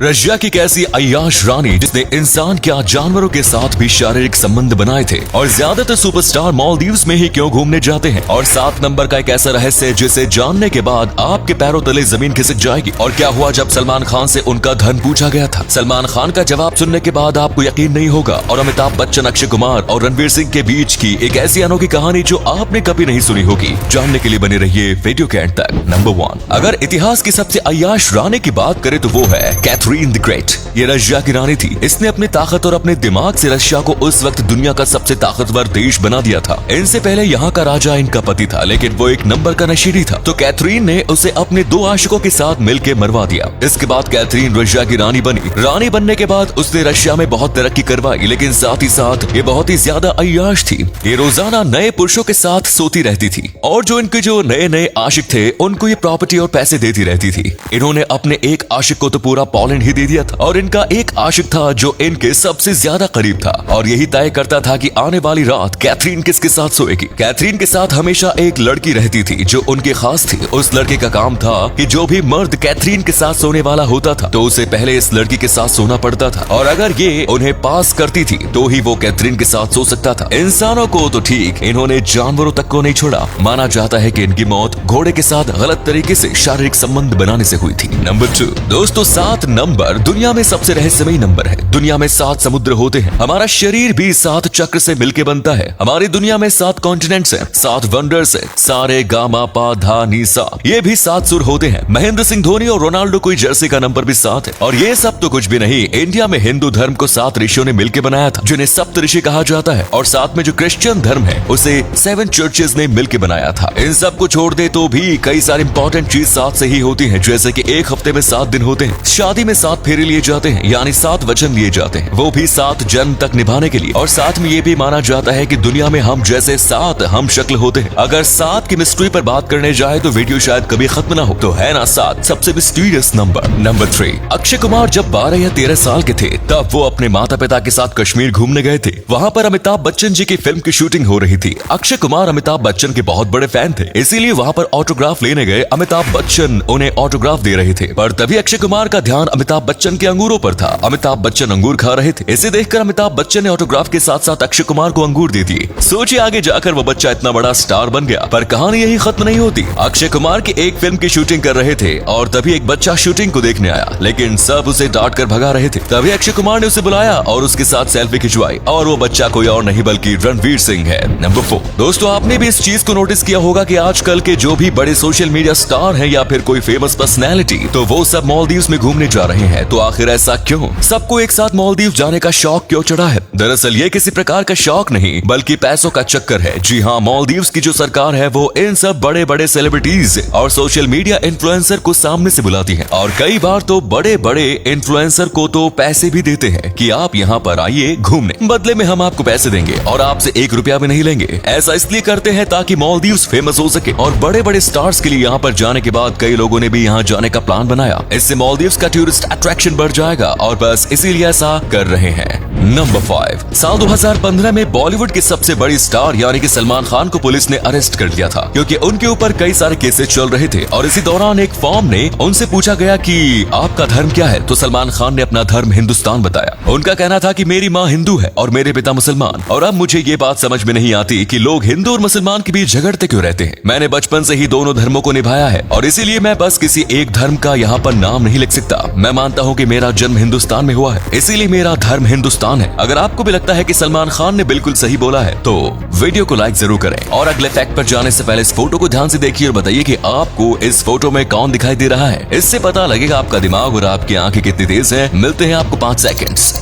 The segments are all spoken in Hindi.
रशिया की कैसी अय्याश रानी जिसने इंसान क्या जानवरों के साथ भी शारीरिक संबंध बनाए थे, और ज्यादातर सुपरस्टार मालदीव्स में ही क्यों घूमने जाते हैं, और 7 नंबर का एक ऐसा रहस्य जिसे जानने के बाद आपके पैरों तले जमीन खिसक जाएगी। और क्या हुआ जब सलमान खान से उनका धर्म पूछा गया था। सलमान खान का जवाब सुनने के बाद आपको यकीन नहीं होगा। और अमिताभ बच्चन, अक्षय कुमार और रणवीर सिंह के बीच की एक ऐसी अनोखी कहानी जो आपने कभी नहीं सुनी होगी। जानने के लिए बने रहिए वीडियो के एंड तक। नंबर 1, अगर इतिहास की सबसे अय्याश रानी की बात करें तो वो है कैथरीन द ग्रेट। ये रशिया की रानी थी। इसने अपनी ताकत और अपने दिमाग से रशिया को उस वक्त दुनिया का सबसे ताकतवर देश बना दिया था। इनसे पहले यहाँ का राजा इनका पति था, लेकिन वो एक नंबर का नशेड़ी था, तो कैथरीन ने उसे अपने 2 आशिकों के साथ मिलकर मरवा दिया। इसके बाद कैथरीन रशिया की रानी बनी। रानी बनने के बाद उसने रशिया में बहुत तरक्की करवाई, लेकिन साथ ही साथ ये बहुत ही ज्यादा अय्याश थी। ये रोजाना नए पुरुषों के साथ सोती रहती थी, और जो इनके जो नए नए आशिक थे उनको ये प्रॉपर्टी और पैसे देती रहती थी। इन्होंने अपने एक आशिक को तो पूरा पोलैंड ही दे दिया था, और इनका एक आशिक था जो इनके सबसे ज्यादा करीब था, और यही तय करता था कि आने वाली रात कैथरीन किसके साथ सोएगी। कैथरीन के साथ हमेशा एक लड़की रहती थी जो उनकी खास थी। उस लड़के का काम था कि जो भी मर्द कैथरीन के साथ सोने वाला होता था तो उसे पहले इस लड़की के साथ सोना पड़ता था, और अगर ये उन्हें पास करती थी तो ही वो कैथरीन के साथ सो सकता था। इंसानों को तो ठीक, इन्होंने जानवरों तक को नहीं छोड़ा। माना जाता है कि इनकी मौत घोड़े के साथ गलत तरीके से शारीरिक संबंध बनाने से हुई थी। नंबर 2, दोस्तों 7 नंबर दुनिया में सबसे रहस्यमयी नंबर है। दुनिया में 7 समुद्र होते हैं। हमारा शरीर भी 7 चक्र से मिलकर बनता है। हमारी दुनिया में 7 कॉन्टिनेंट्स हैं, 7 वंडर्स हैं, सारे गामा पा धा नी सा, ये भी 7 सुर होते हैं। महेंद्र सिंह धोनी और रोनाल्डो की जर्सी का नंबर भी 7 है। और ये सब तो कुछ भी नहीं, इंडिया में हिंदू धर्म को 7 ऋषियों ने मिलकर बनाया था, जिन्हें सप्त ऋषि कहा जाता है। और साथ में जो क्रिश्चियन धर्म है उसे 7 चर्चेस ने मिलकर बनाया था। इन सब को छोड़ दे तो भी कई सारी इंपॉर्टेंट चीज 7 से ही होती है, जैसे कि एक हफ्ते में 7 दिन होते हैं, शादी में 7 फेरे लिए जाते हैं, यानी 7 वचन लिए जाते हैं, वो भी 7 जन्म तक निभाने के लिए। और साथ में ये भी माना जाता है कि दुनिया में हम जैसे 7 हम शक्ल होते हैं। अगर 7 की मिस्ट्री पर बात करने जाए तो वीडियो शायद कभी खत्म ना हो, तो है ना 7 सबसे mysterious number. Number 3, Akshay Kumar जब 12 या 13 साल के थे तब वो अपने माता पिता के साथ कश्मीर घूमने गए थे। वहाँ पर अमिताभ बच्चन जी की फिल्म की शूटिंग हो रही थी। अक्षय कुमार अमिताभ बच्चन के बहुत बड़े फैन थे, इसीलिए वहाँ पर ऑटोग्राफ लेने गए। अमिताभ बच्चन उन्हें ऑटोग्राफ दे रहे थे, पर तभी अक्षय कुमार का ध्यान अमिताभ बच्चन के अंगूरों पर था। अमिताभ बच्चन अंगूर खा रहे थे। इसे देखकर अमिताभ बच्चन ने ऑटोग्राफ के साथ साथ अक्षय कुमार को अंगूर दे दिए। सोचिए आगे जाकर वो बच्चा इतना बड़ा स्टार बन गया। पर कहानी यही खत्म नहीं होती। अक्षय कुमार की एक फिल्म की शूटिंग कर रहे थे और तभी एक बच्चा शूटिंग को देखने आया, लेकिन सब उसे डांट कर भगा रहे थे। तभी अक्षय कुमार ने उसे बुलाया और उसके साथ सेल्फी खिंचवाई, और वो बच्चा कोई और नहीं बल्कि रणवीर सिंह है। नंबर 4, दोस्तों आपने भी इस चीज को नोटिस किया होगा कि आजकल के जो भी बड़े सोशल मीडिया स्टार हैं या फिर कोई फेमस पर्सनैलिटी, तो वो सब मालदीव्स में घूमने जा रहे हैं। तो आखिर ऐसा क्यों? सबको एक साथ मालदीव जाने का शौक क्यों चढ़ा है? दरअसल ये किसी प्रकार का शौक नहीं बल्कि पैसों का चक्कर है। जी हाँ, मालदीव्स की जो सरकार है वो इन सब बड़े बड़े सेलिब्रिटीज और सोशल मीडिया इन्फ्लुएंसर को सामने से बुलाती है, और कई बार तो बड़े बड़े इन्फ्लुएंसर को तो पैसे भी देते हैं कि आप यहाँ पर आइए घूमने, बदले में हम आपको पैसे देंगे और आपसे 1 रुपया भी नहीं लेंगे। ऐसा इसलिए करते हैं ताकि मालदीव्स फेमस हो सके, और बड़े बड़े स्टार्स के लिए यहाँ पर जाने के बाद कई लोगों ने भी यहाँ जाने का प्लान बनाया। इससे मालदीव्स का टूरिस्ट अट्रैक्शन बढ़ जाएगा, और बस इसीलिए ऐसा कर रहे हैं। नंबर 5, साल 2015 में बॉलीवुड की सबसे बड़ी स्टार यानी कि सलमान खान को पुलिस ने अरेस्ट कर लिया था, क्योंकि उनके ऊपर कई सारे केसेस चल रहे थे। और इसी दौरान एक फॉर्म ने उनसे पूछा गया कि आपका धर्म क्या है, तो सलमान खान ने अपना धर्म हिंदुस्तान बताया। उनका कहना था कि मेरी माँ हिंदू है और मेरे पिता मुसलमान, और अब मुझे ये बात समझ में नहीं आती कि लोग हिंदू और मुसलमान के बीच झगड़ते क्यों रहते हैं। मैंने बचपन से ही दोनों धर्मों को निभाया है, और इसीलिए मैं बस किसी एक धर्म का यहाँ पर नाम नहीं लिख सकता। मैं मानता हूँ कि मेरा जन्म हिंदुस्तान में हुआ है, इसीलिए मेरा धर्म हिंदुस्तान है। अगर आपको भी लगता है कि सलमान खान ने बिल्कुल सही बोला है तो वीडियो को लाइक जरूर करें। और अगले फैक्ट पर जाने से पहले इस फोटो को ध्यान से देखिए और बताइए कि आपको इस फोटो में कौन दिखाई दे रहा है। इससे पता लगेगा आपका दिमाग और आपकी आंखें कितनी तेज है। मिलते हैं आपको 5 सेकंड्स।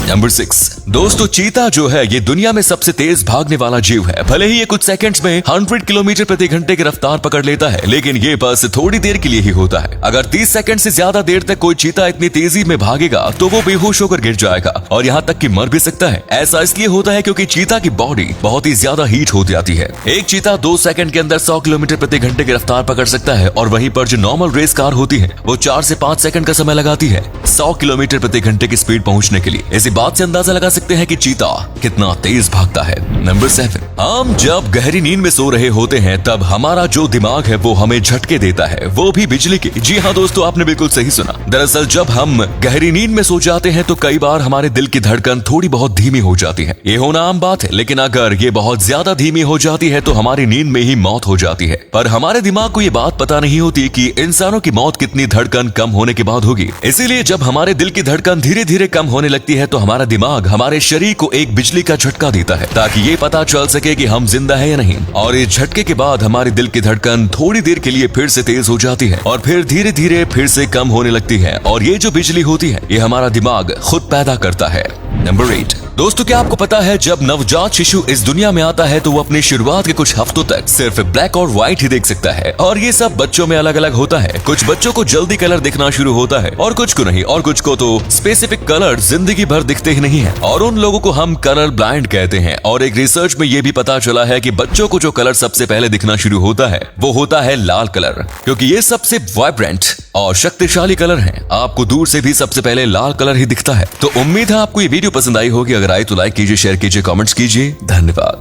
नंबर 6, दोस्तों चीता जो है ये दुनिया में सबसे तेज भागने वाला जीव है। भले ही ये कुछ सेकंड्स में 100 किलोमीटर प्रति घंटे की रफ्तार पकड़ लेता है, लेकिन ये बस थोड़ी देर के लिए ही होता है। अगर 30 सेकंड से ज्यादा देर तक कोई चीता इतनी तेजी में भागेगा तो वो बेहोश होकर गिर जाएगा, और यहाँ तक कि मर भी सकता है। ऐसा इसलिए होता है क्योंकि चीता की बॉडी बहुत ही ज्यादा हीट हो जाती है। एक चीता 2 सेकंड के अंदर 100 किलोमीटर प्रति घंटे की रफ्तार पकड़ सकता है, और वहीं पर जो नॉर्मल रेस कार होती है वो 4 से 5 सेकंड का समय लगाती है 100 किलोमीटर प्रति घंटे की स्पीड पहुंचने के लिए। इसी बात से अंदाजा लगा सकते हैं कि चीता कितना तेज भागता है। नंबर 7, हम जब गहरी नींद में सो रहे होते हैं तब हमारा जो दिमाग है वो हमें झटके देता है, वो भी बिजली के। जी हाँ दोस्तों, आपने बिल्कुल सही सुना। दरअसल जब हम गहरी नींद में सो जाते हैं तो कई बार हमारे दिल की धड़कन थोड़ी बहुत धीमी हो जाती है। ये होना आम बात है, लेकिन अगर ये बहुत ज्यादा धीमी हो जाती है तो हमारी नींद में ही मौत हो जाती है। पर हमारे दिमाग को ये बात पता नहीं होती कि इंसानों की मौत कितनी धड़कन कम होने के बाद होगी। इसीलिए जब हमारे दिल की धड़कन धीरे धीरे कम होने लगती है तो हमारा दिमाग हमारे शरीर को एक बिजली का झटका देता है, ताकि ये पता चल सके कि हम जिंदा है या नहीं। और इस झटके के बाद हमारे दिल की धड़कन थोड़ी देर के लिए फिर से तेज हो जाती है और फिर धीरे धीरे फिर से कम होने लगती है। और ये जो बिजली होती है ये हमारा दिमाग खुद पैदा करता है। नंबर 8, दोस्तों क्या आपको पता है जब नवजात शिशु इस दुनिया में आता है तो वो अपनी शुरुआत के कुछ हफ्तों तक सिर्फ ब्लैक और व्हाइट ही देख सकता है। और ये सब बच्चों में अलग अलग होता है। कुछ बच्चों को जल्दी कलर दिखना शुरू होता है और कुछ को नहीं, और कुछ को तो स्पेसिफिक कलर जिंदगी भर दिखते ही नहीं है, और उन लोगों को हम कलर ब्लाइंड कहते हैं। और एक रिसर्च में ये भी पता चला है कि बच्चों को जो कलर सबसे पहले दिखना शुरू होता है वो होता है लाल कलर, क्योंकि ये सबसे वाइब्रेंट और शक्तिशाली कलर है। आपको दूर से भी सबसे पहले लाल कलर ही दिखता है। तो उम्मीद है आपको ये वीडियो पसंद आई होगी। अगर आई तो लाइक कीजिए, शेयर कीजिए, कमेंट्स कीजिए। धन्यवाद।